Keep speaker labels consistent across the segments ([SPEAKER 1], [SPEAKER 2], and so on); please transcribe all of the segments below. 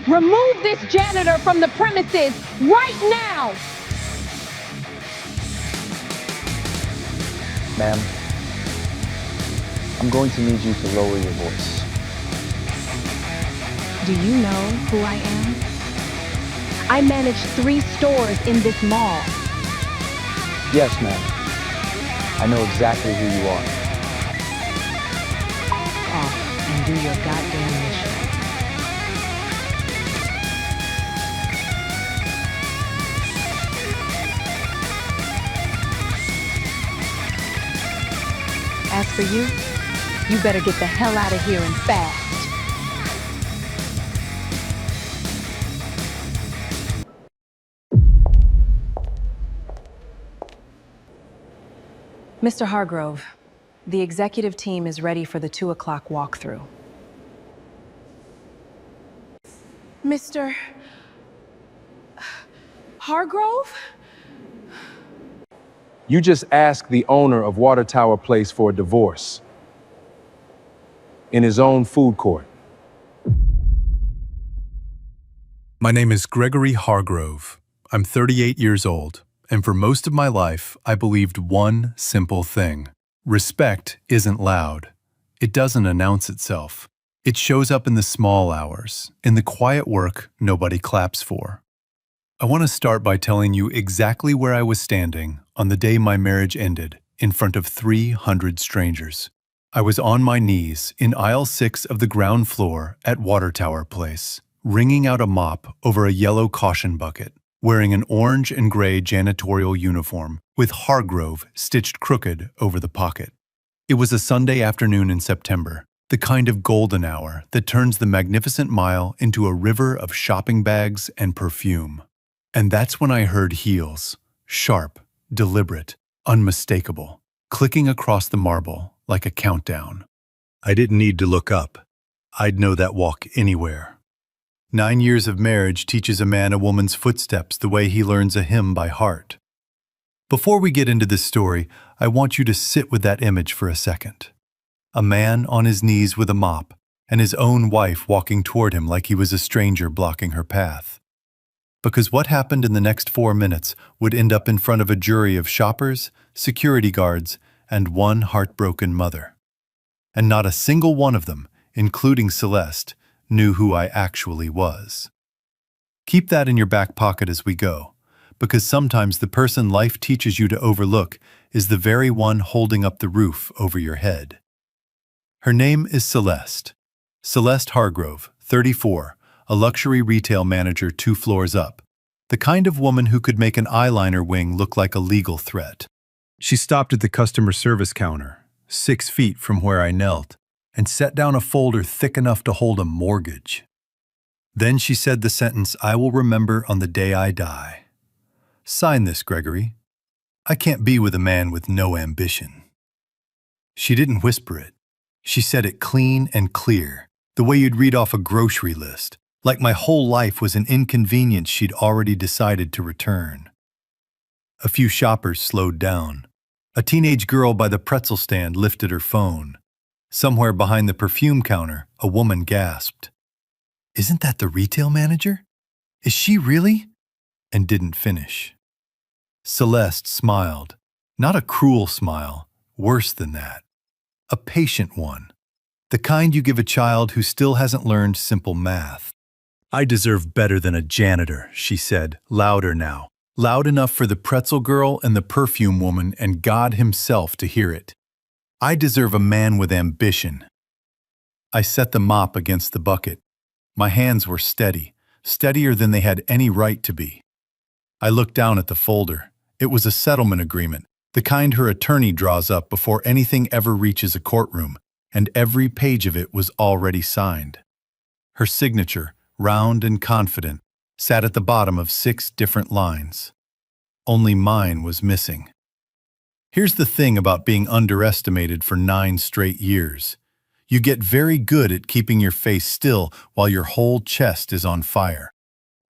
[SPEAKER 1] Remove this janitor from the premises right now!
[SPEAKER 2] Ma'am, I'm going to need you to lower your voice.
[SPEAKER 1] Do you know who I am? I manage 3 stores in this mall.
[SPEAKER 2] Yes, ma'am. I know exactly who you are.
[SPEAKER 1] Off and do your goddamn mission. As for you, you better get the hell out of here and fast. Mr. Hargrove, the executive team is ready for the 2 o'clock walkthrough. Mr. Hargrove?
[SPEAKER 3] You just asked the owner of Water Tower Place for a divorce in his own food court.
[SPEAKER 4] My name is Gregory Hargrove. I'm 38 years old, and for most of my life, I believed one simple thing. Respect isn't loud. It doesn't announce itself. It shows up in the small hours, in the quiet work nobody claps for. I want to start by telling you exactly where I was standing on the day my marriage ended, in front of 300 strangers. I was on my knees in aisle 6 of the ground floor at Water Tower Place, wringing out a mop over a yellow caution bucket, wearing an orange and gray janitorial uniform with Hargrove stitched crooked over the pocket. It was a Sunday afternoon in September, the kind of golden hour that turns the Magnificent Mile into a river of shopping bags and perfume. And that's when I heard heels, sharp, deliberate, unmistakable, clicking across the marble like a countdown. I didn't need to look up. I'd know that walk anywhere. 9 years of marriage teaches a man a woman's footsteps the way he learns a hymn by heart. Before we get into this story, I want you to sit with that image for a second. A man on his knees with a mop, and his own wife walking toward him like he was a stranger blocking her path. Because what happened in the next 4 minutes would end up in front of a jury of shoppers, security guards, and one heartbroken mother. And not a single one of them, including Celeste, knew who I actually was. Keep that in your back pocket as we go, because sometimes the person life teaches you to overlook is the very one holding up the roof over your head. Her name is Celeste. Celeste Hargrove, 34, a luxury retail manager 2 floors up, the kind of woman who could make an eyeliner wing look like a legal threat. She stopped at the customer service counter, 6 feet from where I knelt, and set down a folder thick enough to hold a mortgage. Then she said the sentence I will remember on the day I die. Sign this, Gregory. I can't be with a man with no ambition. She didn't whisper it. She said it clean and clear, the way you'd read off a grocery list, like my whole life was an inconvenience she'd already decided to return. A few shoppers slowed down. A teenage girl by the pretzel stand lifted her phone. Somewhere behind the perfume counter, a woman gasped. "Isn't that the retail manager? Is she really?" And didn't finish. Celeste smiled. Not a cruel smile, worse than that. A patient one. The kind you give a child who still hasn't learned simple math. "I deserve better than a janitor," she said, louder now. Loud enough for the pretzel girl and the perfume woman and God himself to hear it. "I deserve a man with ambition." I set the mop against the bucket. My hands were steady, steadier than they had any right to be. I looked down at the folder. It was a settlement agreement, the kind her attorney draws up before anything ever reaches a courtroom, and every page of it was already signed. Her signature, round and confident, sat at the bottom of 6 different lines. Only mine was missing. Here's the thing about being underestimated for 9 straight years. You get very good at keeping your face still while your whole chest is on fire.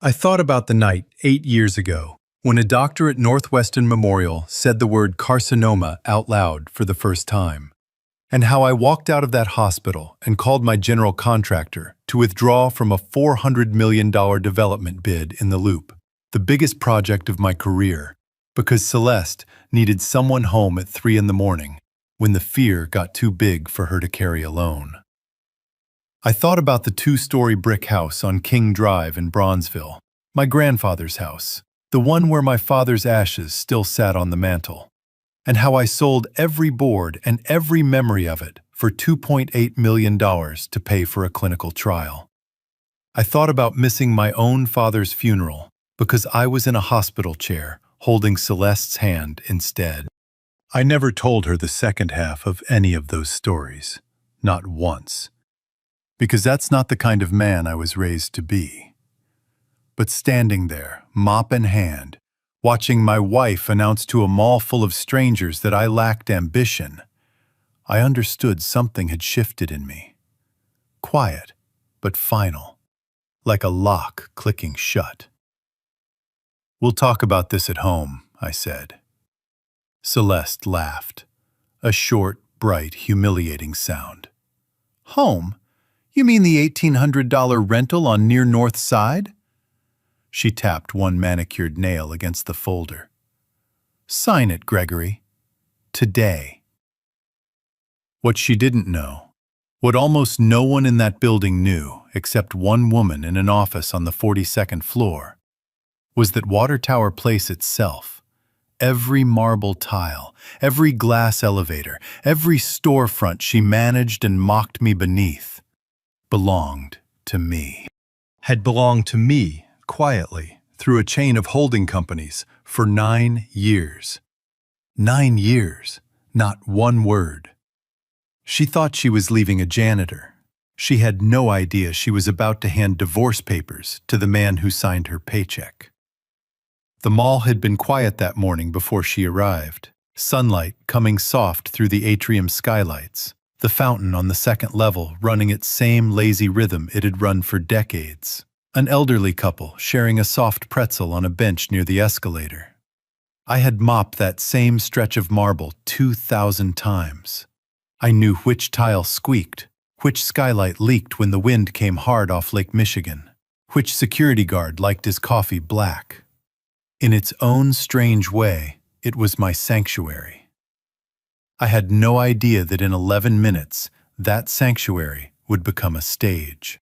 [SPEAKER 4] I thought about the night 8 years ago, when a doctor at Northwestern Memorial said the word carcinoma out loud for the first time, and how I walked out of that hospital and called my general contractor, to withdraw from a $400 million development bid in the Loop, the biggest project of my career, because Celeste needed someone home at 3 in the morning when the fear got too big for her to carry alone. I thought about the 2-story brick house on King Drive in Bronzeville, my grandfather's house, the one where my father's ashes still sat on the mantel, and how I sold every board and every memory of it for $2.8 million to pay for a clinical trial. I thought about missing my own father's funeral because I was in a hospital chair holding Celeste's hand instead. I never told her the second half of any of those stories, not once, because that's not the kind of man I was raised to be. But standing there, mop in hand, watching my wife announce to a mall full of strangers that I lacked ambition, I understood something had shifted in me. Quiet, but final, like a lock clicking shut. "We'll talk about this at home," I said. Celeste laughed, a short, bright, humiliating sound. "Home? You mean the $1,800 rental on near North Side?" She tapped one manicured nail against the folder. "Sign it, Gregory. Today." What she didn't know, what almost no one in that building knew except one woman in an office on the 42nd floor, was that Water Tower Place itself, every marble tile, every glass elevator, every storefront she managed and mocked me beneath, belonged to me. Had belonged to me, quietly, through a chain of holding companies, for 9 years. 9 years, not one word. She thought she was leaving a janitor. She had no idea she was about to hand divorce papers to the man who signed her paycheck. The mall had been quiet that morning before she arrived, sunlight coming soft through the atrium skylights, the fountain on the second level running its same lazy rhythm it had run for decades, an elderly couple sharing a soft pretzel on a bench near the escalator. I had mopped that same stretch of marble 2,000 times. I knew which tile squeaked, which skylight leaked when the wind came hard off Lake Michigan, which security guard liked his coffee black. In its own strange way, it was my sanctuary. I had no idea that in 11 minutes, that sanctuary would become a stage.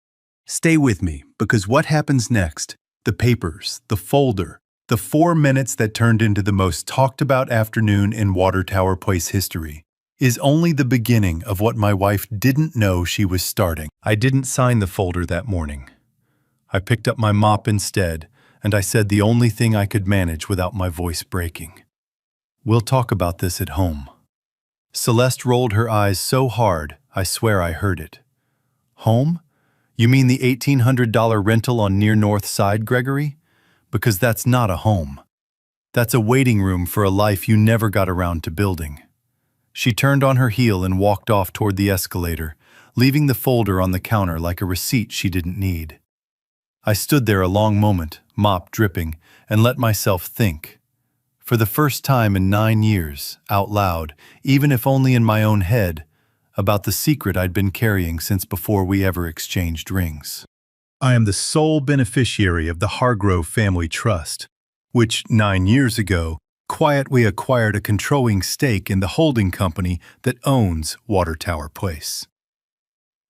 [SPEAKER 4] Stay with me, because what happens next, the papers, the folder, the 4 minutes that turned into the most talked about afternoon in Water Tower Place history, is only the beginning of what my wife didn't know she was starting. I didn't sign the folder that morning. I picked up my mop instead, and I said the only thing I could manage without my voice breaking. "We'll talk about this at home." Celeste rolled her eyes so hard, I swear I heard it. "Home? You mean the $1,800 rental on near North Side, Gregory? Because that's not a home. That's a waiting room for a life you never got around to building." She turned on her heel and walked off toward the escalator, leaving the folder on the counter like a receipt she didn't need. I stood there a long moment, mop dripping, and let myself think. For the first time in 9 years, out loud, even if only in my own head, about the secret I'd been carrying since before we ever exchanged rings. I am the sole beneficiary of the Hargrove Family Trust, which 9 years ago quietly acquired a controlling stake in the holding company that owns Water Tower Place.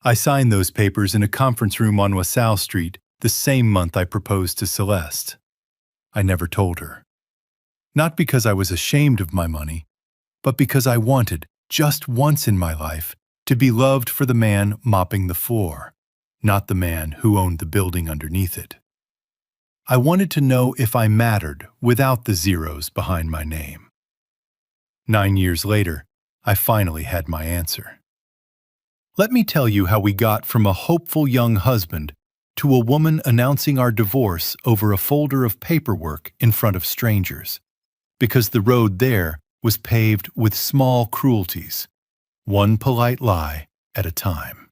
[SPEAKER 4] I signed those papers in a conference room on Wassail Street the same month I proposed to Celeste. I never told her. Not because I was ashamed of my money, but because I wanted, just once in my life, to be loved for the man mopping the floor, not the man who owned the building underneath it. I wanted to know if I mattered without the zeros behind my name. 9 years later, I finally had my answer. Let me tell you how we got from a hopeful young husband to a woman announcing our divorce over a folder of paperwork in front of strangers, because the road there was paved with small cruelties, one polite lie at a time.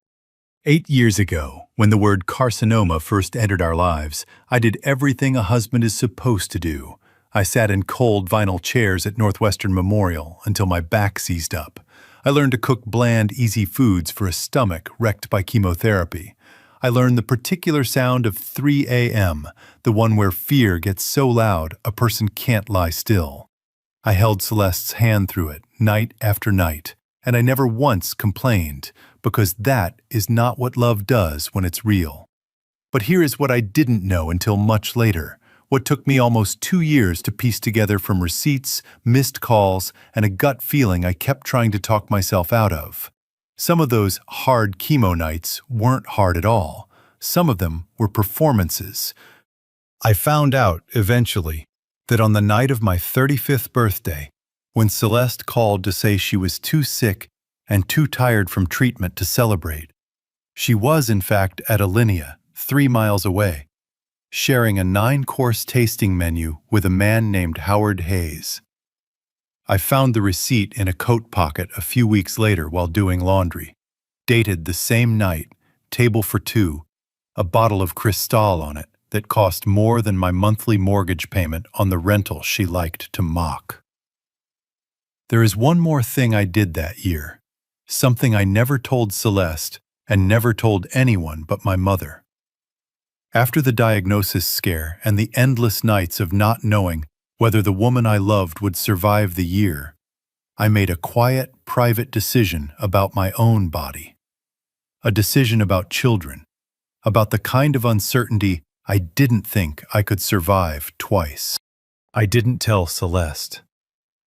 [SPEAKER 4] 8 years ago, when the word carcinoma first entered our lives, I did everything a husband is supposed to do. I sat in cold vinyl chairs at Northwestern Memorial until my back seized up. I learned to cook bland, easy foods for a stomach wrecked by chemotherapy. I learned the particular sound of 3 a.m., the one where fear gets so loud a person can't lie still. I held Celeste's hand through it, night after night, and I never once complained, because that is not what love does when it's real. But here is what I didn't know until much later, what took me almost 2 years to piece together from receipts, missed calls, and a gut feeling I kept trying to talk myself out of. Some of those hard chemo nights weren't hard at all. Some of them were performances. I found out, eventually, that on the night of my 35th birthday, when Celeste called to say she was too sick and too tired from treatment to celebrate, she was, in fact, at Alinea, 3 miles away, sharing a 9-course tasting menu with a man named Howard Hayes. I found the receipt in a coat pocket a few weeks later while doing laundry. Dated the same night, table for 2, a bottle of Cristal on it that cost more than my monthly mortgage payment on the rental she liked to mock. There is one more thing I did that year, something I never told Celeste and never told anyone but my mother. After the diagnosis scare and the endless nights of not knowing whether the woman I loved would survive the year, I made a quiet, private decision about my own body. A decision about children, about the kind of uncertainty I didn't think I could survive twice. I didn't tell Celeste.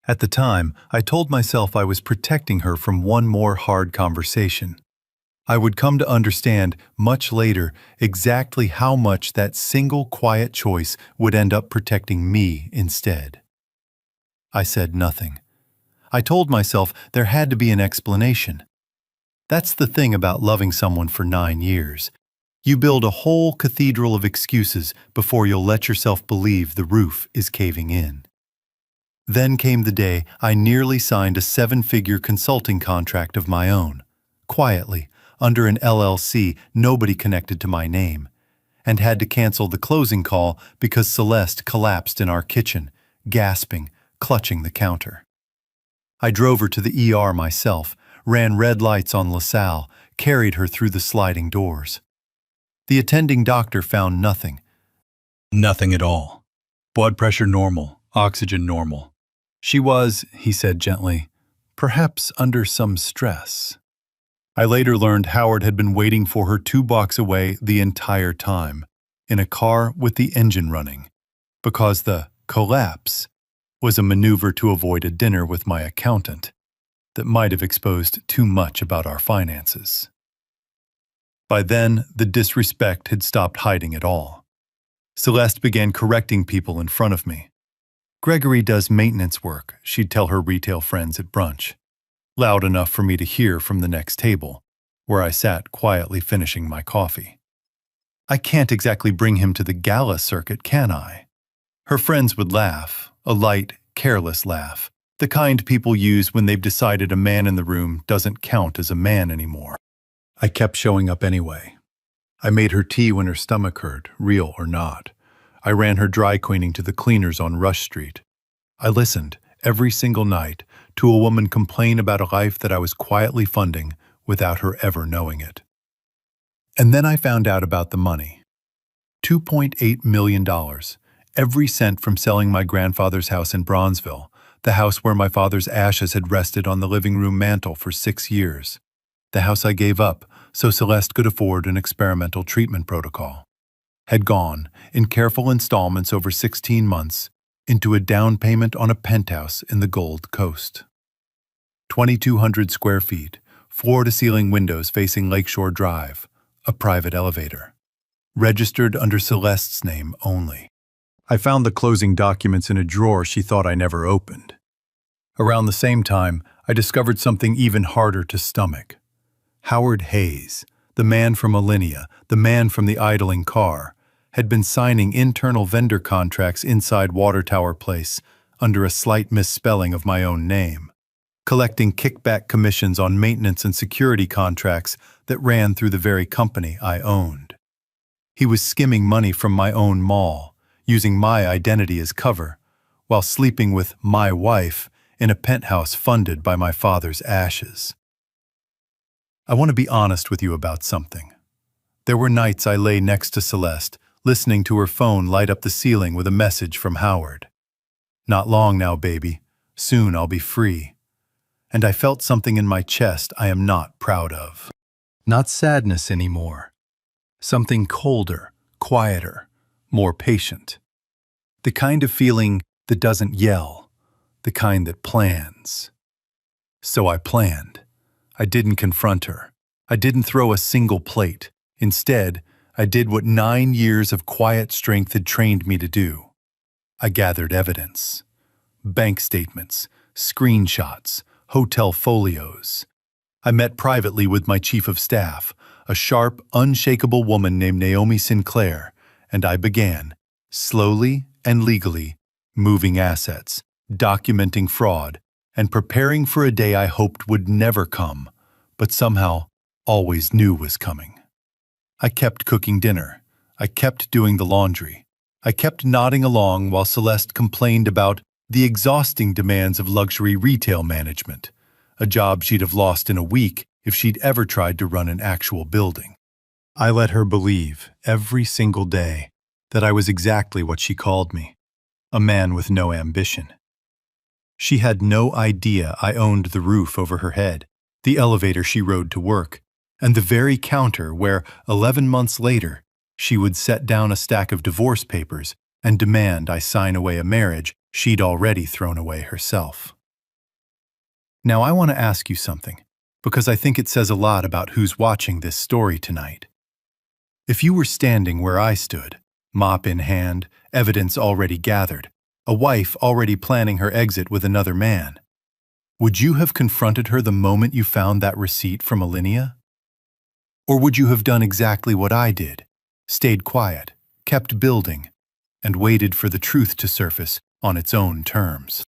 [SPEAKER 4] At the time, I told myself I was protecting her from one more hard conversation. I would come to understand much later exactly how much that single quiet choice would end up protecting me instead. I said nothing. I told myself there had to be an explanation. That's the thing about loving someone for 9 years. You build a whole cathedral of excuses before you'll let yourself believe the roof is caving in. Then came the day I nearly signed a 7-figure consulting contract of my own, quietly, under an LLC nobody connected to my name, and had to cancel the closing call because Celeste collapsed in our kitchen, gasping, clutching the counter. I drove her to the ER myself, ran red lights on LaSalle, carried her through the sliding doors. The attending doctor found nothing. Nothing at all. Blood pressure normal, oxygen normal. She was, he said gently, perhaps under some stress. I later learned Howard had been waiting for her 2 blocks away the entire time, in a car with the engine running, because the collapse was a maneuver to avoid a dinner with my accountant that might have exposed too much about our finances. By then, the disrespect had stopped hiding at all. Celeste began correcting people in front of me. Gregory does maintenance work, she'd tell her retail friends at brunch, loud enough for me to hear from the next table, where I sat quietly finishing my coffee. I can't exactly bring him to the gala circuit, can I? Her friends would laugh, a light, careless laugh, the kind people use when they've decided a man in the room doesn't count as a man anymore. I kept showing up anyway. I made her tea when her stomach hurt, real or not. I ran her dry cleaning to the cleaners on Rush Street. I listened, every single night, to a woman complain about a life that I was quietly funding without her ever knowing it. And then I found out about the money. $2.8 million, every cent from selling my grandfather's house in Bronzeville, the house where my father's ashes had rested on the living room mantel for 6 years, the house I gave up so Celeste could afford an experimental treatment protocol, had gone, in careful installments over 16 months, into a down payment on a penthouse in the Gold Coast. 2,200 square feet, floor-to-ceiling windows facing Lakeshore Drive, a private elevator. Registered under Celeste's name only. I found the closing documents in a drawer she thought I never opened. Around the same time, I discovered something even harder to stomach. Howard Hayes, the man from Alinea, the man from the idling car, had been signing internal vendor contracts inside Water Tower Place under a slight misspelling of my own name, collecting kickback commissions on maintenance and security contracts that ran through the very company I owned. He was skimming money from my own mall, using my identity as cover, while sleeping with my wife in a penthouse funded by my father's ashes. I want to be honest with you about something. There were nights I lay next to Celeste, listening to her phone light up the ceiling with a message from Howard. "Not long now, baby. Soon I'll be free." And I felt something in my chest I am not proud of. Not sadness anymore. Something colder, quieter, more patient. The kind of feeling that doesn't yell, the kind that plans. So I planned. I didn't confront her. I didn't throw a single plate. Instead, I did what 9 years of quiet strength had trained me to do. I gathered evidence. Bank statements, screenshots, hotel folios. I met privately with my chief of staff, a sharp, unshakable woman named Naomi Sinclair, and I began, slowly and legally, moving assets, documenting fraud, and preparing for a day I hoped would never come, but somehow always knew was coming. I kept cooking dinner. I kept doing the laundry. I kept nodding along while Celeste complained about the exhausting demands of luxury retail management, a job she'd have lost in a week if she'd ever tried to run an actual building. I let her believe, every single day, that I was exactly what she called me, a man with no ambition. She had no idea I owned the roof over her head, the elevator she rode to work, and the very counter where, 11 months later, she would set down a stack of divorce papers and demand I sign away a marriage she'd already thrown away herself. Now I want to ask you something, because I think it says a lot about who's watching this story tonight. If you were standing where I stood, mop in hand, evidence already gathered, a wife already planning her exit with another man, would you have confronted her the moment you found that receipt from Alinea? Or would you have done exactly what I did, stayed quiet, kept building, and waited for the truth to surface on its own terms?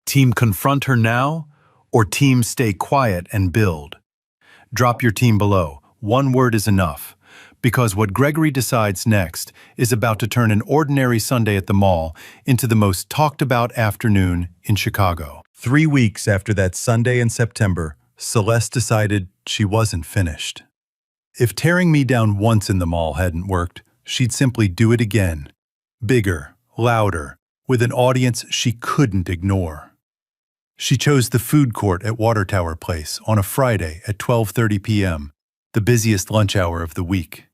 [SPEAKER 4] Team confront her now, or team stay quiet and build? Drop your team below. One word is enough, because what Gregory decides next is about to turn an ordinary Sunday at the mall into the most talked-about afternoon in Chicago. 3 weeks after that Sunday in September, Celeste decided she wasn't finished. If tearing me down once in the mall hadn't worked, she'd simply do it again. Bigger, louder, with an audience she couldn't ignore. She chose the food court at Water Tower Place on a Friday at 12:30 p.m., the busiest lunch hour of the week.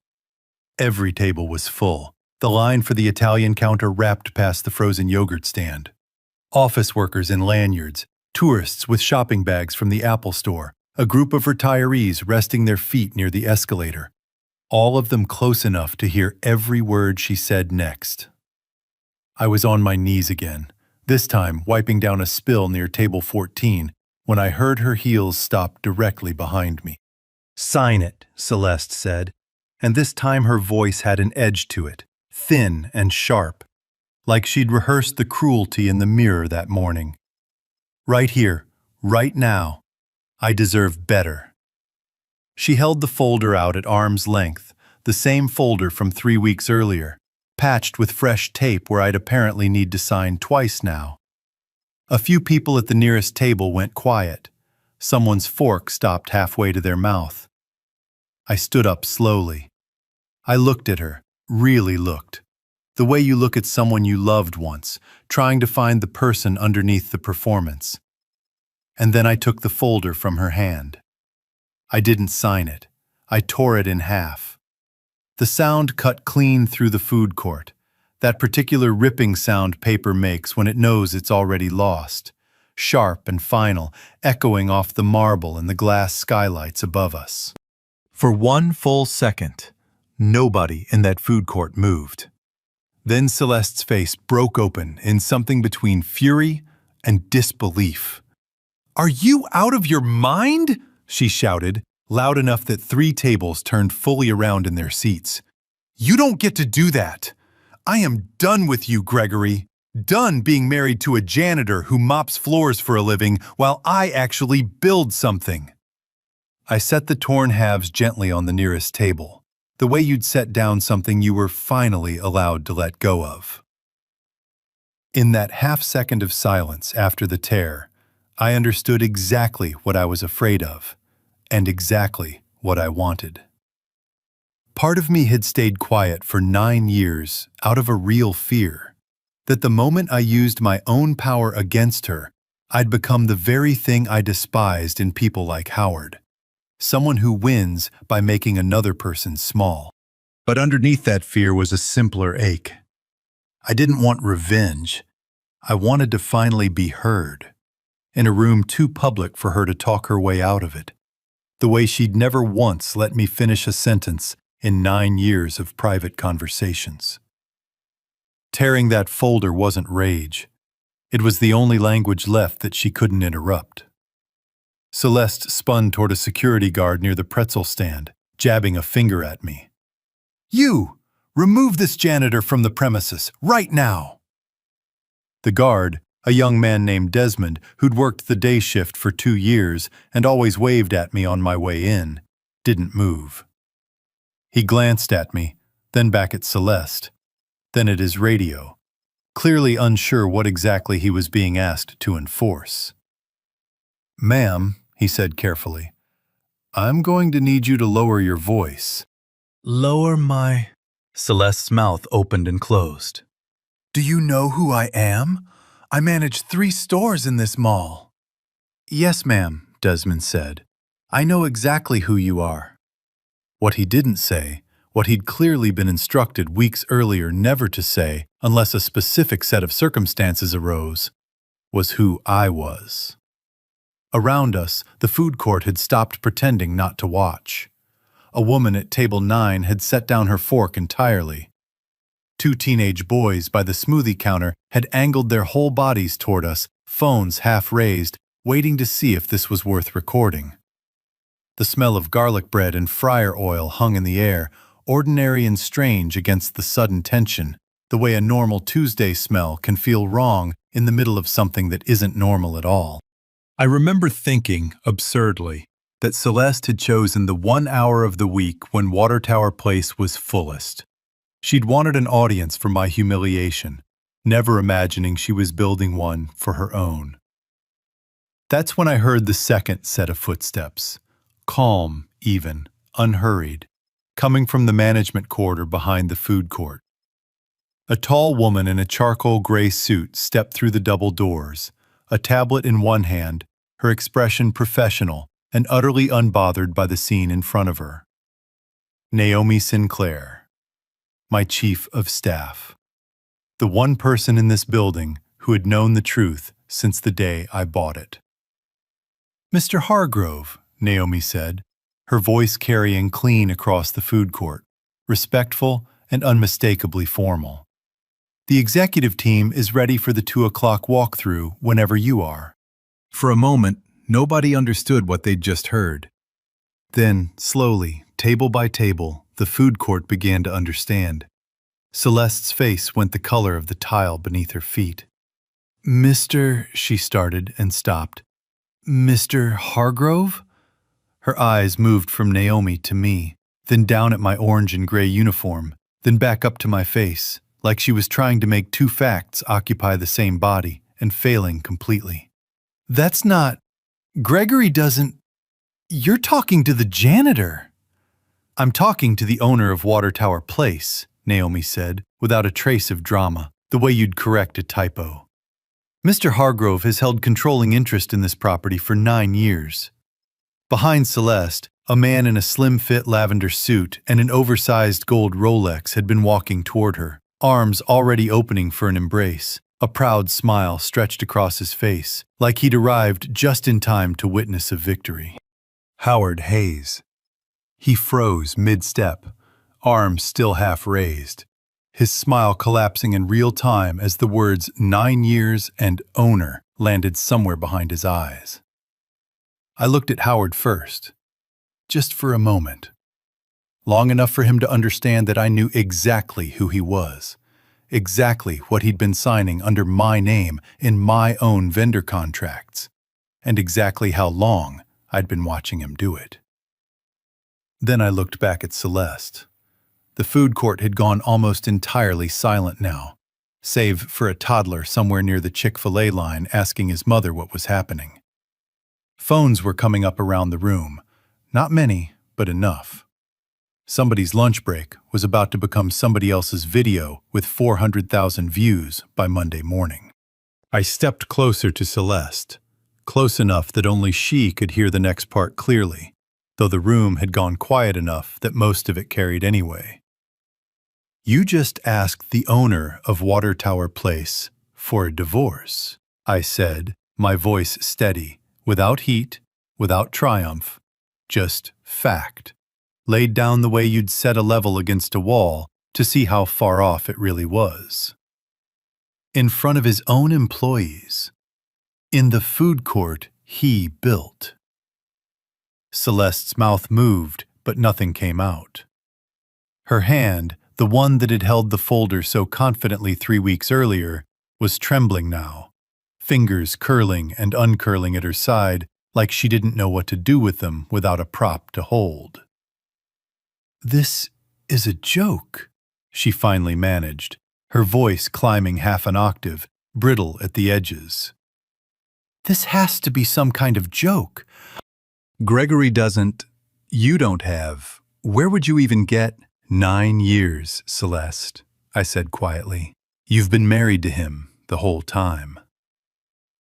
[SPEAKER 4] Every table was full. The line for the Italian counter wrapped past the frozen yogurt stand. Office workers in lanyards, tourists with shopping bags from the Apple Store, a group of retirees resting their feet near the escalator, all of them close enough to hear every word she said next. I was on my knees again, this time wiping down a spill near table 14, when I heard her heels stop directly behind me. "Sign it," Celeste said, and this time her voice had an edge to it, thin and sharp, like she'd rehearsed the cruelty in the mirror that morning. "Right here, right now. I deserve better." She held the folder out at arm's length, the same folder from 3 weeks earlier, patched with fresh tape where I'd apparently need to sign twice now. A few people at the nearest table went quiet. Someone's fork stopped halfway to their mouth. I stood up slowly. I looked at her, really looked. The way you look at someone you loved once, trying to find the person underneath the performance. And then I took the folder from her hand. I didn't sign it. I tore it in half. The sound cut clean through the food court, that particular ripping sound paper makes when it knows it's already lost, sharp and final, echoing off the marble and the glass skylights above us. For 1 full second, nobody in that food court moved. Then Celeste's face broke open in something between fury and disbelief. "Are you out of your mind?" she shouted, loud enough that 3 tables turned fully around in their seats. "You don't get to do that. I am done with you, Gregory. Done being married to a janitor who mops floors for a living while I actually build something." I set the torn halves gently on the nearest table, the way you'd set down something you were finally allowed to let go of. In that half-second of silence after the tear, I understood exactly what I was afraid of, and exactly what I wanted. Part of me had stayed quiet for 9 years out of a real fear that the moment I used my own power against her, I'd become the very thing I despised in people like Howard. Someone who wins by making another person small. But underneath that fear was a simpler ache. I didn't want revenge. I wanted to finally be heard, in a room too public for her to talk her way out of it, the way she'd never once let me finish a sentence in 9 years of private conversations. Tearing that folder wasn't rage. It was the only language left that she couldn't interrupt. Celeste spun toward a security guard near the pretzel stand, jabbing a finger at me. "You! Remove this janitor from the premises, right now!" The guard, a young man named Desmond who'd worked the day shift for 2 years and always waved at me on my way in, didn't move. He glanced at me, then back at Celeste, then at his radio, clearly unsure what exactly he was being asked to enforce. "Ma'am," he said carefully, "I'm going to need you to lower your voice." "Lower my—" Celeste's mouth opened and closed. "Do you know who I am? I manage 3 stores in this mall." "Yes, ma'am," Desmond said. "I know exactly who you are." What he didn't say, what he'd clearly been instructed weeks earlier never to say unless a specific set of circumstances arose, was who I was. Around us, the food court had stopped pretending not to watch. A woman at table 9 had set down her fork entirely. 2 teenage boys by the smoothie counter had angled their whole bodies toward us, phones half raised, waiting to see if this was worth recording. The smell of garlic bread and fryer oil hung in the air, ordinary and strange against the sudden tension, the way a normal Tuesday smell can feel wrong in the middle of something that isn't normal at all. I remember thinking, absurdly, that Celeste had chosen the 1 hour of the week when Water Tower Place was fullest. She'd wanted an audience for my humiliation, never imagining she was building one for her own. That's when I heard the second set of footsteps, calm, even, unhurried, coming from the management corridor behind the food court. A tall woman in a charcoal gray suit stepped through the double doors, a tablet in one hand, her expression professional and utterly unbothered by the scene in front of her. Naomi Sinclair, my chief of staff. The one person in this building who had known the truth since the day I bought it. "Mr. Hargrove," Naomi said, her voice carrying clean across the food court, respectful and unmistakably formal. "The executive team is ready for the 2 o'clock walkthrough whenever you are." For a moment, nobody understood what they'd just heard. Then, slowly, table by table, the food court began to understand. Celeste's face went the color of the tile beneath her feet. "Mr.—" she started and stopped. "Mr. Hargrove?" Her eyes moved from Naomi to me, then down at my orange and gray uniform, then back up to my face, like she was trying to make 2 facts occupy the same body and failing completely. "That's not— Gregory doesn't— You're talking to the janitor." "I'm talking to the owner of Water Tower Place," Naomi said, without a trace of drama, the way you'd correct a typo. "Mr. Hargrove has held controlling interest in this property for 9 years. Behind Celeste, a man in a slim-fit lavender suit and an oversized gold Rolex had been walking toward her, arms already opening for an embrace, a proud smile stretched across his face, like he'd arrived just in time to witness a victory. Howard Hayes. He froze mid-step, arms still half raised, his smile collapsing in real time as the words 9 years and owner landed somewhere behind his eyes. I looked at Howard first, just for a moment. Long enough for him to understand that I knew exactly who he was, exactly what he'd been signing under my name in my own vendor contracts, and exactly how long I'd been watching him do it. Then I looked back at Celeste. The food court had gone almost entirely silent now, save for a toddler somewhere near the Chick-fil-A line asking his mother what was happening. Phones were coming up around the room. Not many, but enough. Somebody's lunch break was about to become somebody else's video with 400,000 views by Monday morning. I stepped closer to Celeste, close enough that only she could hear the next part clearly, though the room had gone quiet enough that most of it carried anyway. "You just asked the owner of Water Tower Place for a divorce," I said, my voice steady, without heat, without triumph, just fact, laid down the way you'd set a level against a wall to see how far off it really was. In front of his own employees, in the food court he built. Celeste's mouth moved, but nothing came out. Her hand, the one that had held the folder so confidently 3 weeks earlier, was trembling now, fingers curling and uncurling at her side like she didn't know what to do with them without a prop to hold. "This is a joke," she finally managed, her voice climbing half an octave, brittle at the edges. "This has to be some kind of joke. Gregory doesn't, you don't have, where would you even get 9 years, Celeste?" I said quietly. "You've been married to him the whole time."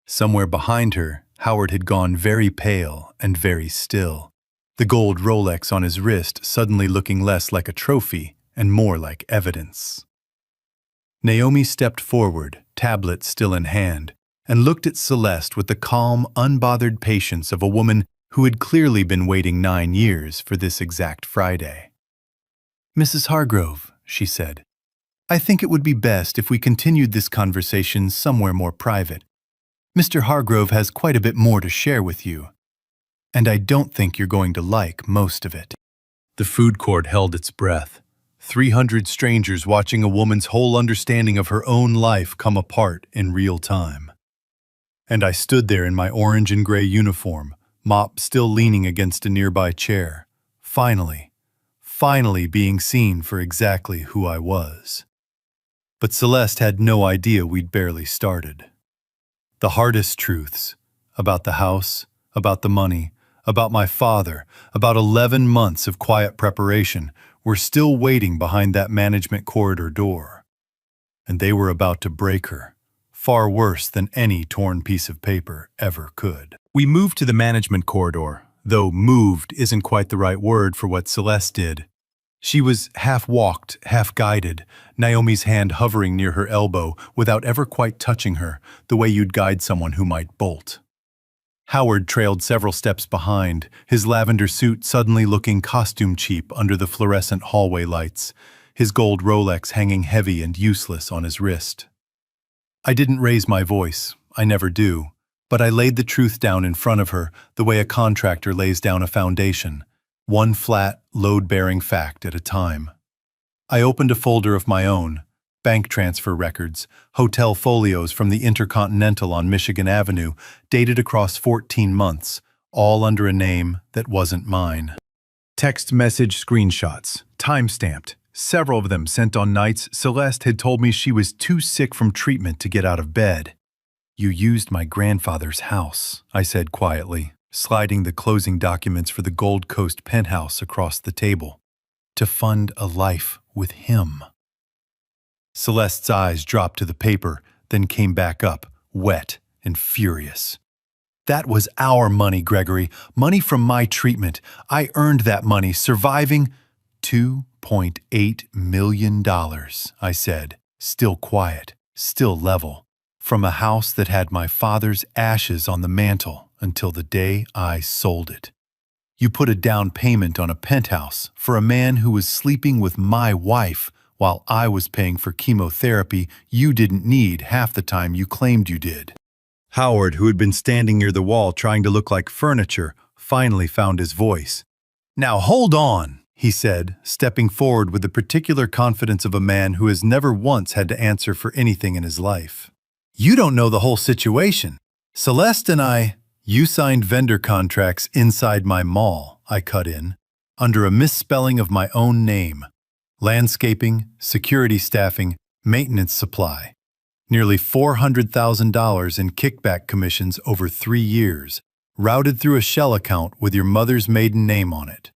[SPEAKER 4] Somewhere behind her, Howard had gone very pale and very still, the gold Rolex on his wrist suddenly looking less like a trophy and more like evidence. Naomi stepped forward, tablet still in hand, and looked at Celeste with the calm, unbothered patience of a woman who had clearly been waiting 9 years for this exact Friday. "Mrs. Hargrove," she said, "I think it would be best if we continued this conversation somewhere more private. Mr. Hargrove has quite a bit more to share with you, and I don't think you're going to like most of it." The food court held its breath, 300 strangers watching a woman's whole understanding of her own life come apart in real time. And I stood there in my orange and gray uniform, mop still leaning against a nearby chair, finally being seen for exactly who I was. But Celeste had no idea we'd barely started. The hardest truths about the house, about the money, about my father, about 11 months of quiet preparation were still waiting behind that management corridor door. And they were about to break her, far worse than any torn piece of paper ever could. We moved to the management corridor, though moved isn't quite the right word for what Celeste did. She was half-walked, half-guided, Naomi's hand hovering near her elbow without ever quite touching her, the way you'd guide someone who might bolt. Howard trailed several steps behind, his lavender suit suddenly looking costume cheap under the fluorescent hallway lights, his gold Rolex hanging heavy and useless on his wrist. I didn't raise my voice, I never do, but I laid the truth down in front of her the way a contractor lays down a foundation, one flat, load-bearing fact at a time. I opened a folder of my own, bank transfer records, hotel folios from the Intercontinental on Michigan Avenue, dated across 14 months, all under a name that wasn't mine. Text message screenshots, time-stamped, several of them sent on nights Celeste had told me she was too sick from treatment to get out of bed. "You used my grandfather's house," I said quietly, sliding the closing documents for the Gold Coast penthouse across the table, "to fund a life with him." Celeste's eyes dropped to the paper, then came back up, wet and furious. "That was our money, Gregory, money from my treatment. I earned that money, surviving—" $2.8 million, I said, still quiet, still level, from a house that had my father's ashes on the mantel until the day I sold it. You put a down payment on a penthouse for a man who was sleeping with my wife while I was paying for chemotherapy you didn't need half the time you claimed you did. Howard, who had been standing near the wall trying to look like furniture, finally found his voice. "Now hold on," he said, stepping forward with the particular confidence of a man who has never once had to answer for anything in his life. "You don't know the whole situation. Celeste and I—" "You signed vendor contracts inside my mall," I cut in, under a misspelling of my own name. Landscaping, security staffing, maintenance supply. Nearly $400,000 in kickback commissions over 3 years, routed through a shell account with your mother's maiden name on it.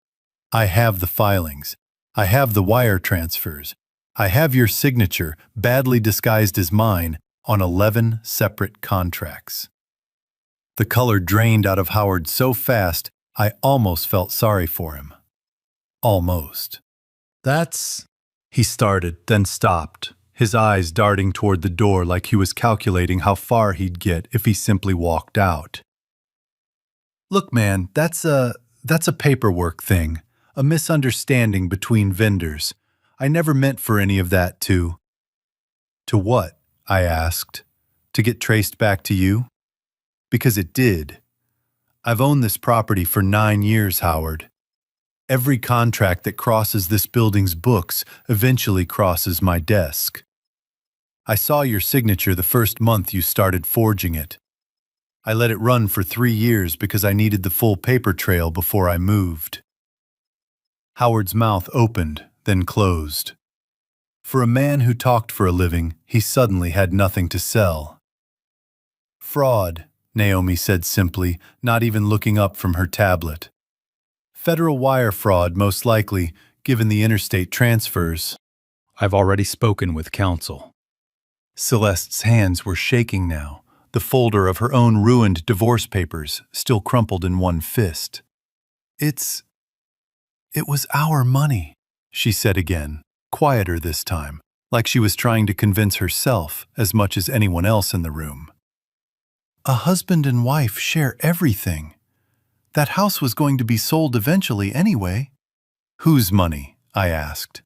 [SPEAKER 4] I have the filings. I have the wire transfers. I have your signature, badly disguised as mine, on 11 separate contracts. The color drained out of Howard so fast, I almost felt sorry for him. Almost. That's... He started, then stopped, his eyes darting toward the door like he was calculating how far he'd get if he simply walked out. Look, man, that's a paperwork thing, a misunderstanding between vendors. I never meant for any of that to... To what? I asked. To get traced back to you? Because it did. I've owned this property for 9 years, Howard. Every contract that crosses this building's books eventually crosses my desk. I saw your signature the first month you started forging it. I let it run for 3 years because I needed the full paper trail before I moved. Howard's mouth opened, then closed. For a man who talked for a living, he suddenly had nothing to sell. Fraud, Naomi said simply, not even looking up from her tablet. Federal wire fraud, most likely, given the interstate transfers. I've already spoken with counsel. Celeste's hands were shaking now, the folder of her own ruined divorce papers still crumpled in one fist. It was our money, she said again, quieter this time, like she was trying to convince herself as much as anyone else in the room. A husband and wife share everything. That house was going to be sold eventually anyway. Whose money? I asked.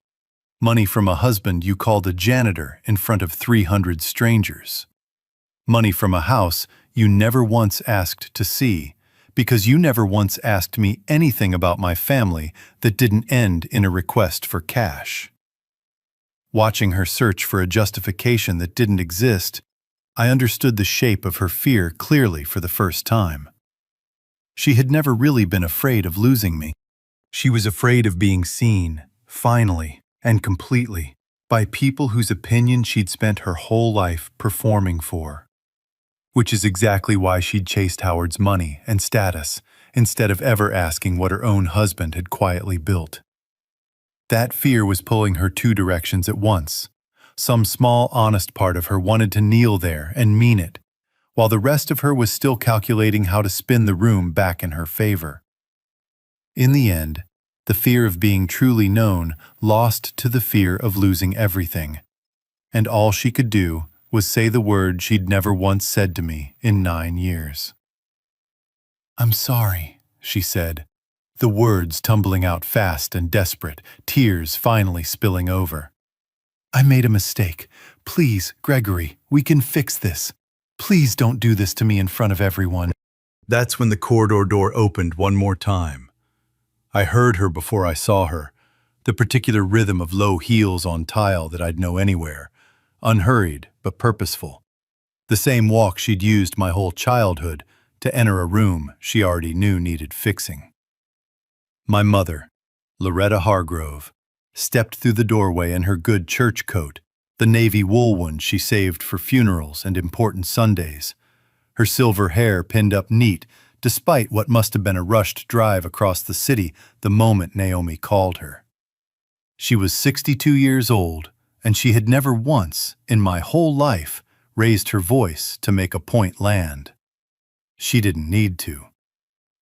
[SPEAKER 4] Money from a husband you called a janitor in front of 300 strangers. Money from a house you never once asked to see, because you never once asked me anything about my family that didn't end in a request for cash. Watching her search for a justification that didn't exist, I understood the shape of her fear clearly for the first time. She had never really been afraid of losing me. She was afraid of being seen, finally and completely, by people whose opinion she'd spent her whole life performing for. Which is exactly why she'd chased Howard's money and status instead of ever asking what her own husband had quietly built. That fear was pulling her 2 directions at once. Some small, honest part of her wanted to kneel there and mean it, while the rest of her was still calculating how to spin the room back in her favor. In the end, the fear of being truly known lost to the fear of losing everything, and all she could do was say the word she'd never once said to me in 9 years. "I'm sorry," she said, the words tumbling out fast and desperate, tears finally spilling over. "I made a mistake. Please, Gregory, we can fix this. Please don't do this to me in front of everyone." That's when the corridor door opened one more time. I heard her before I saw her, the particular rhythm of low heels on tile that I'd know anywhere, unhurried but purposeful. The same walk she'd used my whole childhood to enter a room she already knew needed fixing. My mother, Loretta Hargrove, stepped through the doorway in her good church coat, the navy wool one she saved for funerals and important Sundays, her silver hair pinned up neat despite what must have been a rushed drive across the city the moment Naomi called her. She was 62 years old, and she had never once, in my whole life, raised her voice to make a point land. She didn't need to.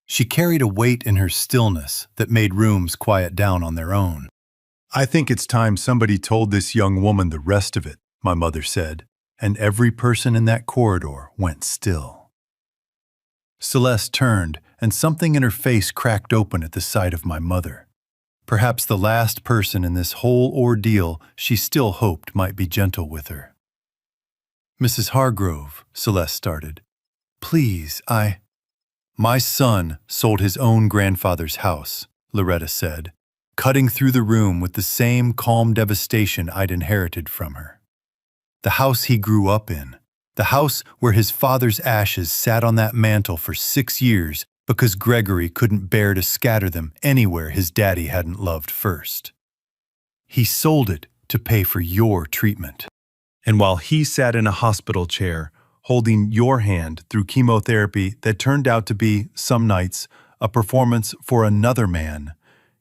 [SPEAKER 4] She carried a weight in her stillness that made rooms quiet down on their own. "I think it's time somebody told this young woman the rest of it," my mother said, and every person in that corridor went still. Celeste turned, and something in her face cracked open at the sight of my mother. Perhaps the last person in this whole ordeal she still hoped might be gentle with her. "Mrs. Hargrove," Celeste started, "please, My son sold his own grandfather's house," Loretta said, cutting through the room with the same calm devastation I'd inherited from her. The house he grew up in, the house where his father's ashes sat on that mantel for 6 years because Gregory couldn't bear to scatter them anywhere his daddy hadn't loved first. He sold it to pay for your treatment. And while he sat in a hospital chair, holding your hand through chemotherapy that turned out to be, some nights, a performance for another man,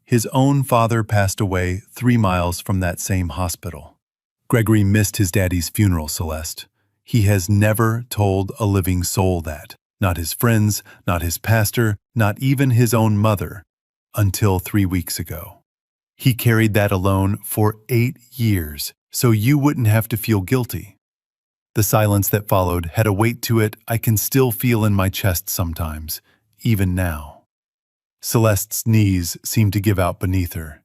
[SPEAKER 4] his own father passed away 3 miles from that same hospital. Gregory missed his daddy's funeral, Celeste. He has never told a living soul that. Not his friends, not his pastor, not even his own mother, until 3 weeks ago. He carried that alone for 8 years, so you wouldn't have to feel guilty. The silence that followed had a weight to it I can still feel in my chest sometimes, even now. Celeste's knees seemed to give out beneath her.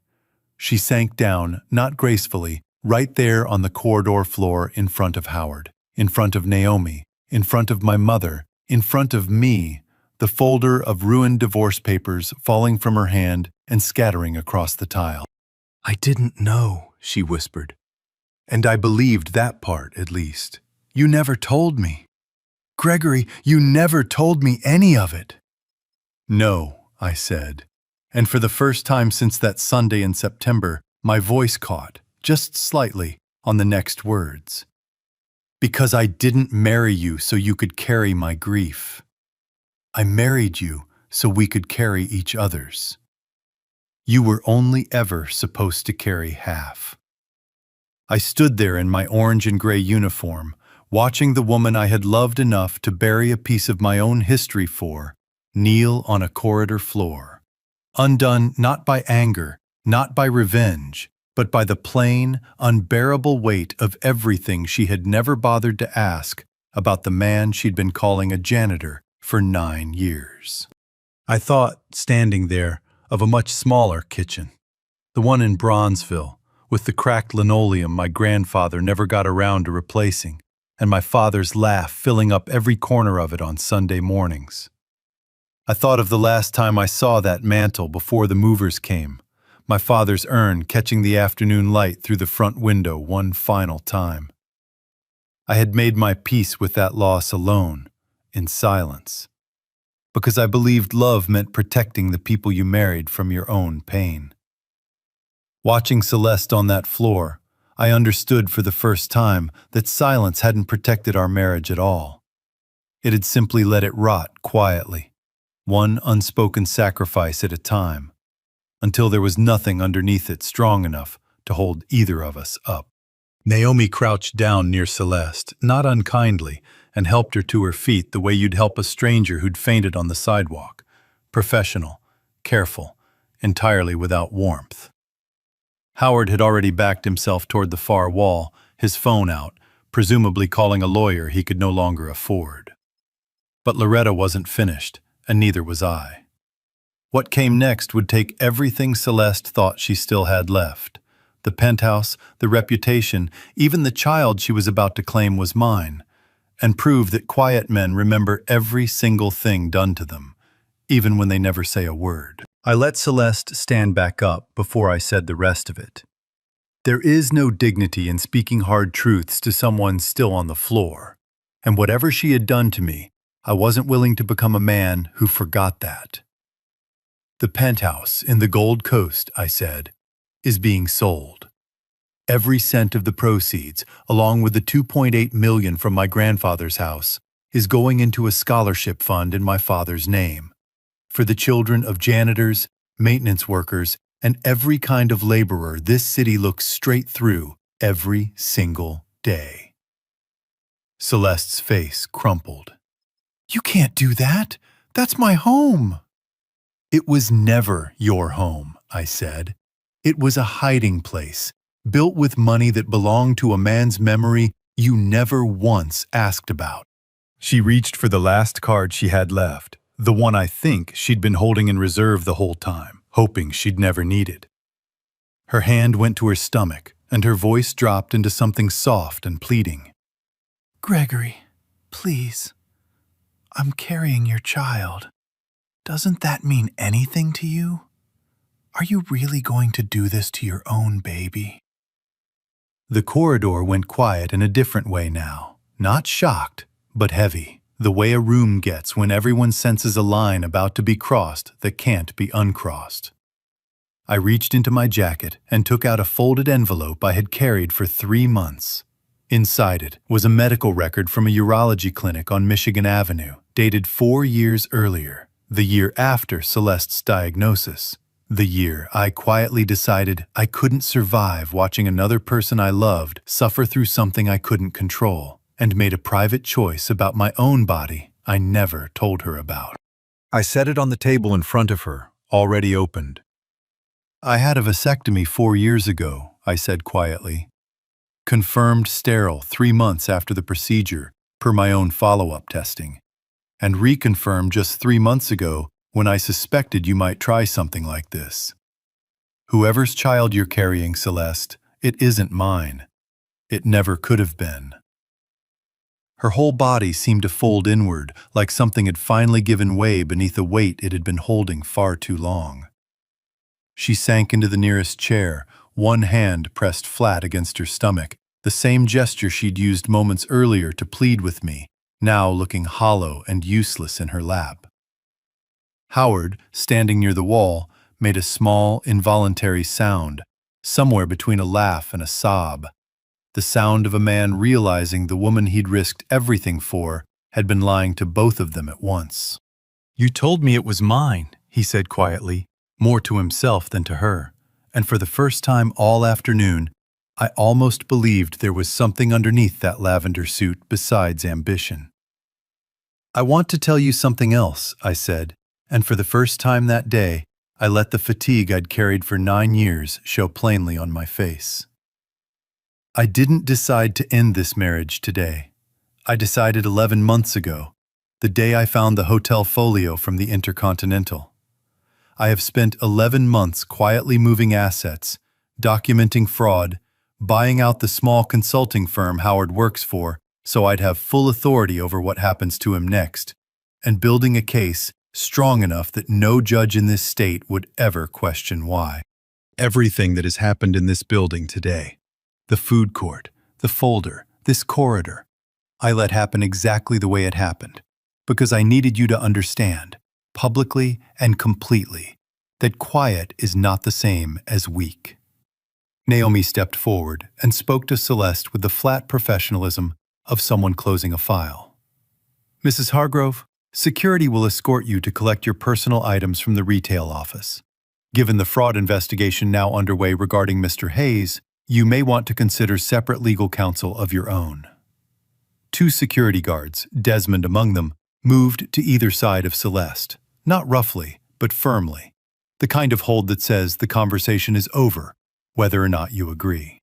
[SPEAKER 4] She sank down, not gracefully, right there on the corridor floor in front of Howard, in front of Naomi, in front of my mother, in front of me, the folder of ruined divorce papers falling from her hand and scattering across the tile. "I didn't know," she whispered. "And I believed that part, at least. You never told me. Gregory, you never told me any of it." "No," I said. And for the first time since that Sunday in September, my voice caught, just slightly, on the next words. "Because I didn't marry you so you could carry my grief. I married you so we could carry each other's. You were only ever supposed to carry half." I stood there in my orange and gray uniform, watching the woman I had loved enough to bury a piece of my own history for kneel on a corridor floor, undone not by anger, not by revenge, but by the plain, unbearable weight of everything she had never bothered to ask about the man she'd been calling a janitor for 9 years. I thought, standing there, of a much smaller kitchen, the one in Bronzeville, with the cracked linoleum my grandfather never got around to replacing, and my father's laugh filling up every corner of it on Sunday mornings. I thought of the last time I saw that mantel before the movers came, my father's urn catching the afternoon light through the front window one final time. I had made my peace with that loss alone, in silence, because I believed love meant protecting the people you married from your own pain. Watching Celeste on that floor, I understood for the first time that silence hadn't protected our marriage at all. It had simply let it rot quietly, one unspoken sacrifice at a time, until there was nothing underneath it strong enough to hold either of us up. Naomi crouched down near Celeste, not unkindly, and helped her to her feet the way you'd help a stranger who'd fainted on the sidewalk. Professional, careful, entirely without warmth. Howard had already backed himself toward the far wall, his phone out, presumably calling a lawyer he could no longer afford. But Loretta wasn't finished, and neither was I. What came next would take everything Celeste thought she still had left. The penthouse, the reputation, even the child she was about to claim was mine, and prove that quiet men remember every single thing done to them, even when they never say a word. I let Celeste stand back up before I said the rest of it. There is no dignity in speaking hard truths to someone still on the floor, and whatever she had done to me, I wasn't willing to become a man who forgot that. The penthouse in the Gold Coast, I said, is being sold. Every cent of the proceeds, along with the $2.8 million from my grandfather's house, is going into a scholarship fund in my father's name, for the children of janitors, maintenance workers, and every kind of laborer this city looks straight through every single day. Celeste's face crumpled. "You can't do that. That's my home." "It was never your home," I said. "It was a hiding place, built with money that belonged to a man's memory you never once asked about." She reached for the last card she had left, the one I think she'd been holding in reserve the whole time, hoping she'd never need it. Her hand went to her stomach, and her voice dropped into something soft and pleading. "Gregory, please. I'm carrying your child. Doesn't that mean anything to you? Are you really going to do this to your own baby?" The corridor went quiet in a different way now, not shocked, but heavy, the way a room gets when everyone senses a line about to be crossed that can't be uncrossed. I reached into my jacket and took out a folded envelope I had carried for 3 months. Inside it was a medical record from a urology clinic on Michigan Avenue, dated 4 years earlier, the year after Celeste's diagnosis. The year I quietly decided I couldn't survive watching another person I loved suffer through something I couldn't control, and made a private choice about my own body I never told her about. I set it on the table in front of her, already opened. I had a vasectomy 4 years ago, I said quietly. Confirmed sterile 3 months after the procedure, per my own follow-up testing. And reconfirmed just 3 months ago when I suspected you might try something like this. Whoever's child you're carrying, Celeste, it isn't mine. It never could have been. Her whole body seemed to fold inward, like something had finally given way beneath a weight it had been holding far too long. She sank into the nearest chair, one hand pressed flat against her stomach, the same gesture she'd used moments earlier to plead with me, now looking hollow and useless in her lap. Howard, standing near the wall, made a small, involuntary sound, somewhere between a laugh and a sob. The sound of a man realizing the woman he'd risked everything for had been lying to both of them at once. "You told me it was mine," he said quietly, more to himself than to her, and for the first time all afternoon, I almost believed there was something underneath that lavender suit besides ambition. "I want to tell you something else," I said, and for the first time that day, I let the fatigue I'd carried for 9 years show plainly on my face. I didn't decide to end this marriage today. I decided 11 months ago, the day I found the hotel folio from the Intercontinental. I have spent 11 months quietly moving assets, documenting fraud, buying out the small consulting firm Howard works for so I'd have full authority over what happens to him next, and building a case strong enough that no judge in this state would ever question why. Everything that has happened in this building today, the food court, the folder, this corridor, I let happen exactly the way it happened, because I needed you to understand, publicly and completely, that quiet is not the same as weak. Naomi stepped forward and spoke to Celeste with the flat professionalism of someone closing a file. "Mrs. Hargrove, security will escort you to collect your personal items from the retail office. Given the fraud investigation now underway regarding Mr. Hayes, you may want to consider separate legal counsel of your own." 2 security guards, Desmond among them, moved to either side of Celeste, not roughly, but firmly, the kind of hold that says the conversation is over, whether or not you agree.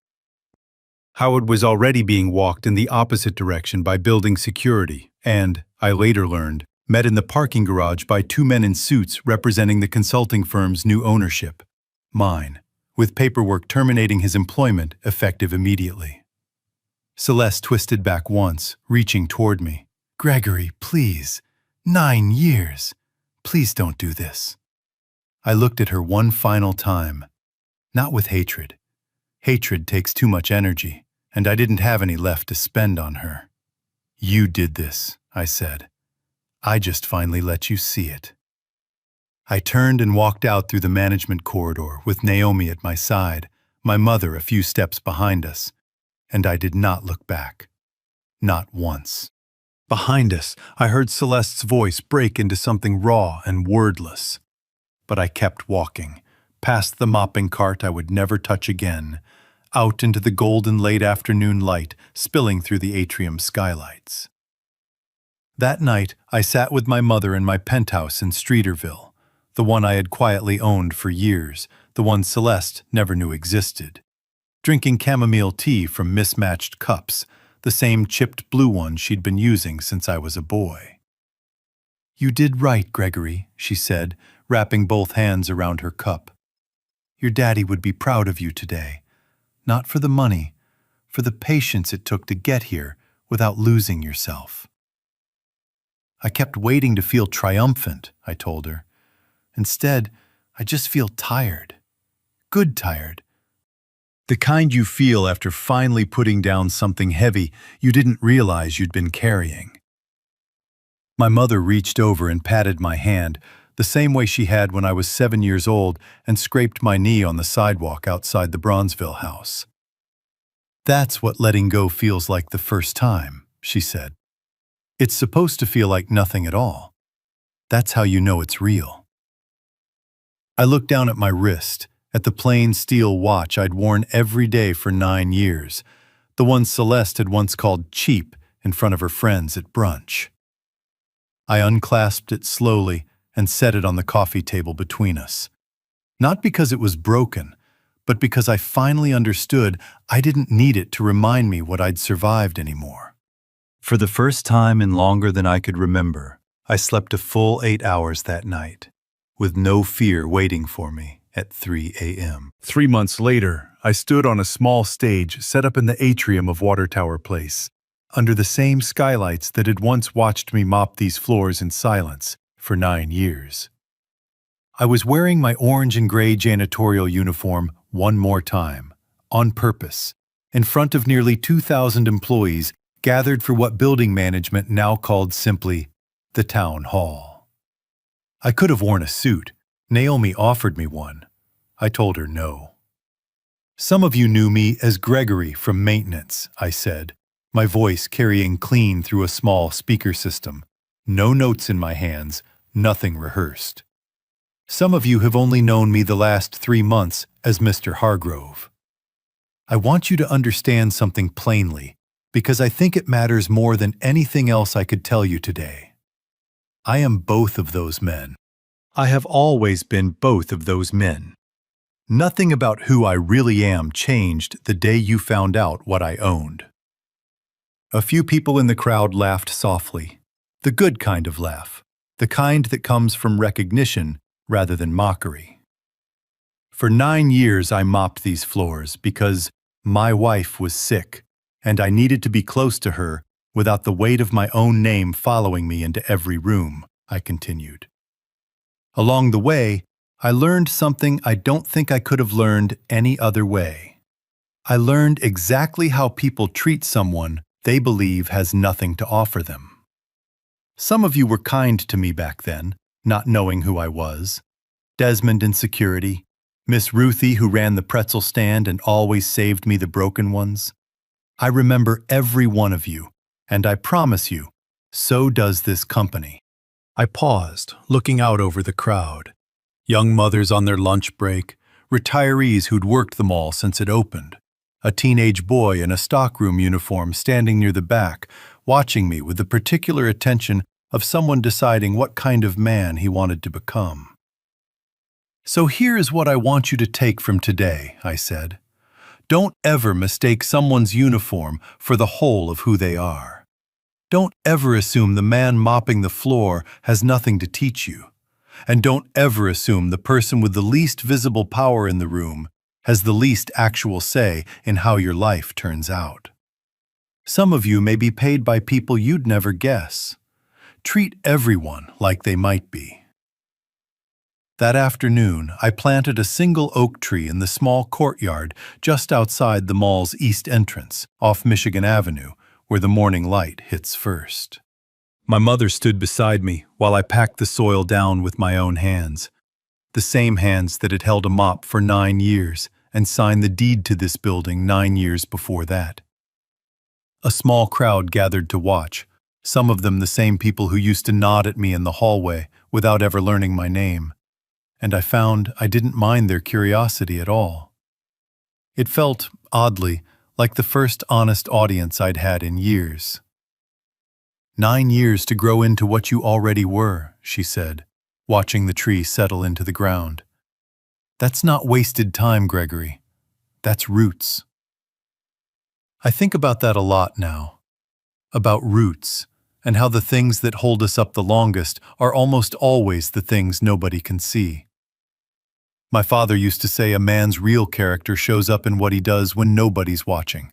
[SPEAKER 4] Howard was already being walked in the opposite direction by building security and, I later learned, met in the parking garage by 2 men in suits representing the consulting firm's new ownership, mine, with paperwork terminating his employment effective immediately. Celeste twisted back once, reaching toward me. "Gregory, please. 9 years. Please don't do this." I looked at her one final time, not with hatred. Hatred takes too much energy, and I didn't have any left to spend on her. "You did this," I said. "I just finally let you see it." I turned and walked out through the management corridor with Naomi at my side, my mother a few steps behind us, and I did not look back. Not once. Behind us, I heard Celeste's voice break into something raw and wordless. But I kept walking, past the mopping cart I would never touch again, out into the golden late afternoon light spilling through the atrium skylights. That night, I sat with my mother in my penthouse in Streeterville, the one I had quietly owned for years, the one Celeste never knew existed, drinking chamomile tea from mismatched cups, the same chipped blue one she'd been using since I was a boy. "You did right, Gregory," she said, wrapping both hands around her cup. "Your daddy would be proud of you today, not for the money, for the patience it took to get here without losing yourself." I kept waiting to feel triumphant, I told her. Instead, I just feel tired. Good tired. The kind you feel after finally putting down something heavy you didn't realize you'd been carrying. My mother reached over and patted my hand, the same way she had when I was 7 years old and scraped my knee on the sidewalk outside the Bronzeville house. "That's what letting go feels like the first time," she said. "It's supposed to feel like nothing at all. That's how you know it's real." I looked down at my wrist, at the plain steel watch I'd worn every day for 9 years, the one Celeste had once called cheap in front of her friends at brunch. I unclasped it slowly and set it on the coffee table between us. Not because it was broken, but because I finally understood I didn't need it to remind me what I'd survived anymore. For the first time in longer than I could remember, I slept a full 8 hours that night, with no fear waiting for me at 3 a.m. 3 months later, I stood on a small stage set up in the atrium of Water Tower Place, under the same skylights that had once watched me mop these floors in silence for 9 years. I was wearing my orange and gray janitorial uniform one more time, on purpose, in front of nearly 2,000 employees gathered for what building management now called simply the town hall. I could have worn a suit. Naomi offered me one. I told her no. Some of you knew me as Gregory from maintenance, I said, my voice carrying clean through a small speaker system. No notes in my hands, nothing rehearsed. Some of you have only known me the last 3 months as Mr. Hargrove. I want you to understand something plainly, because I think it matters more than anything else I could tell you today. I am both of those men. I have always been both of those men. Nothing about who I really am changed the day you found out what I owned. A few people in the crowd laughed softly, the good kind of laugh, the kind that comes from recognition rather than mockery. For 9 years I mopped these floors because my wife was sick, and I needed to be close to her without the weight of my own name following me into every room, I continued. Along the way, I learned something I don't think I could have learned any other way. I learned exactly how people treat someone they believe has nothing to offer them. Some of you were kind to me back then, not knowing who I was. Desmond in security, Miss Ruthie who ran the pretzel stand and always saved me the broken ones. I remember every one of you, and I promise you, so does this company. I paused, looking out over the crowd. Young mothers on their lunch break, retirees who'd worked the mall since it opened, a teenage boy in a stockroom uniform standing near the back, watching me with the particular attention of someone deciding what kind of man he wanted to become. So here's what I want you to take from today, I said. Don't ever mistake someone's uniform for the whole of who they are. Don't ever assume the man mopping the floor has nothing to teach you. And don't ever assume the person with the least visible power in the room has the least actual say in how your life turns out. Some of you may be paid by people you'd never guess. Treat everyone like they might be. That afternoon, I planted a single oak tree in the small courtyard just outside the mall's east entrance, off Michigan Avenue, where the morning light hits first. My mother stood beside me while I packed the soil down with my own hands, the same hands that had held a mop for 9 years and signed the deed to this building 9 years before that. A small crowd gathered to watch, some of them the same people who used to nod at me in the hallway without ever learning my name, and I found I didn't mind their curiosity at all. It felt, oddly, like the first honest audience I'd had in years. 9 years to grow into what you already were, she said, watching the tree settle into the ground. That's not wasted time, Gregory. That's roots. I think about that a lot now. About roots, and how the things that hold us up the longest are almost always the things nobody can see. My father used to say a man's real character shows up in what he does when nobody's watching.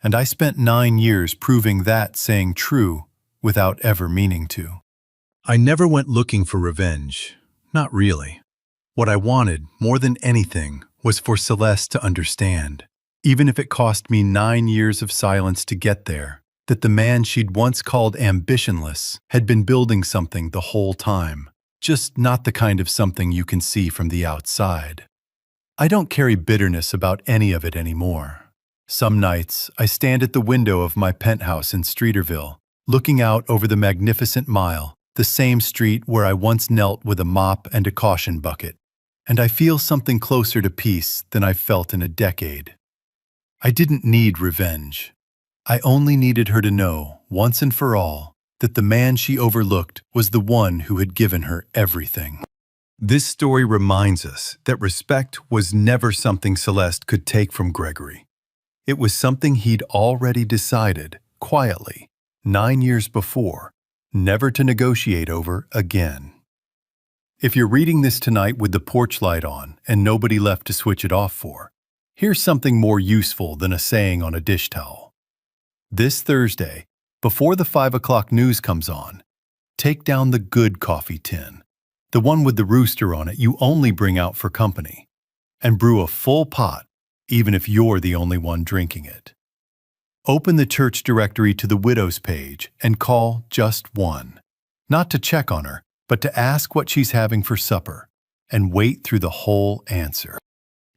[SPEAKER 4] And I spent 9 years proving that saying true without ever meaning to. I never went looking for revenge. Not really. What I wanted, more than anything, was for Celeste to understand, even if it cost me 9 years of silence to get there, that the man she'd once called ambitionless had been building something the whole time, just not the kind of something you can see from the outside. I don't carry bitterness about any of it anymore. Some nights, I stand at the window of my penthouse in Streeterville, looking out over the magnificent Mile, the same street where I once knelt with a mop and a caution bucket, and I feel something closer to peace than I've felt in a decade. I didn't need revenge. I only needed her to know, once and for all, that the man she overlooked was the one who had given her everything. This story reminds us that respect was never something Celeste could take from Gregory. It was something he'd already decided, quietly, 9 years before, never to negotiate over again. If you're reading this tonight with the porch light on and nobody left to switch it off for, here's something more useful than a saying on a dish towel. This Thursday, before the 5 o'clock news comes on, take down the good coffee tin, the one with the rooster on it you only bring out for company, and brew a full pot, even if you're the only one drinking it. Open the church directory to the widow's page and call just one, not to check on her, but to ask what she's having for supper, and wait through the whole answer.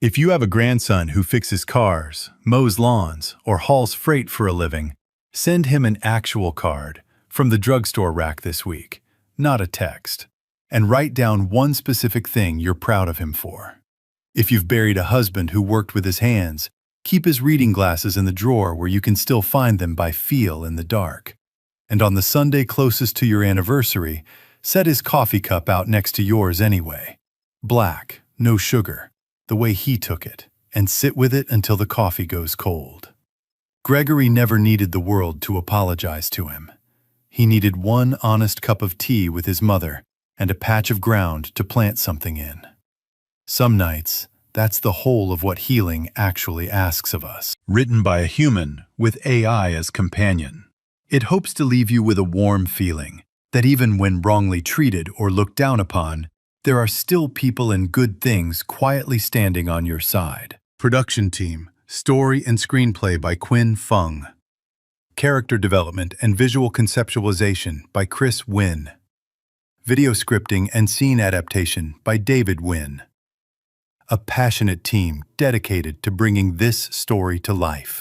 [SPEAKER 4] If you have a grandson who fixes cars, mows lawns, or hauls freight for a living, send him an actual card from the drugstore rack this week, not a text, and write down one specific thing you're proud of him for. If you've buried a husband who worked with his hands, keep his reading glasses in the drawer where you can still find them by feel in the dark. And on the Sunday closest to your anniversary, set his coffee cup out next to yours anyway. Black, no sugar, the way he took it, and sit with it until the coffee goes cold. Gregory never needed the world to apologize to him. He needed one honest cup of tea with his mother and a patch of ground to plant something in. Some nights, that's the whole of what healing actually asks of us. Written by a human with AI as companion, it hopes to leave you with a warm feeling that even when wrongly treated or looked down upon, there are still people and good things quietly standing on your side. Production team, story and screenplay by Quinn Fung. Character development and visual conceptualization by Chris Wynn. Video scripting and scene adaptation by David Wynn. A passionate team dedicated to bringing this story to life.